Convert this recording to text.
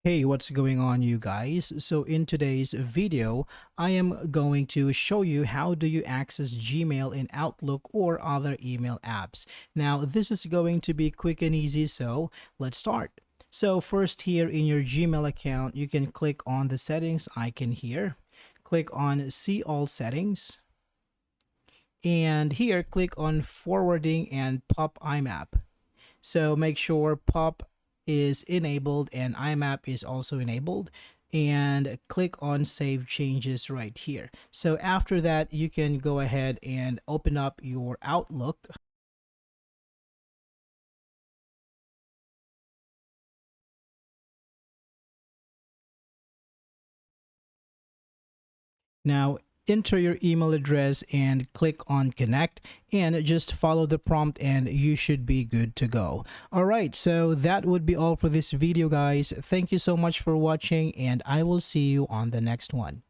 Hey, what's going on, you guys? So in today's video, I am going to show you how do you access Gmail in Outlook or other email apps. Now, this is going to be quick and easy, so let's start. So first here in your Gmail account, you can click on the settings icon here. Click on See All Settings. And here, click on Forwarding and Pop IMAP. So make sure pop is enabled and IMAP is also enabled, and click on save changes right here. So after that, you can go ahead and open up your Outlook. Now enter your email address and click on connect, and just follow the prompt and you should be good to go. All right, so that would be all for this video, guys. Thank you so much for watching, and I will see you on the next one.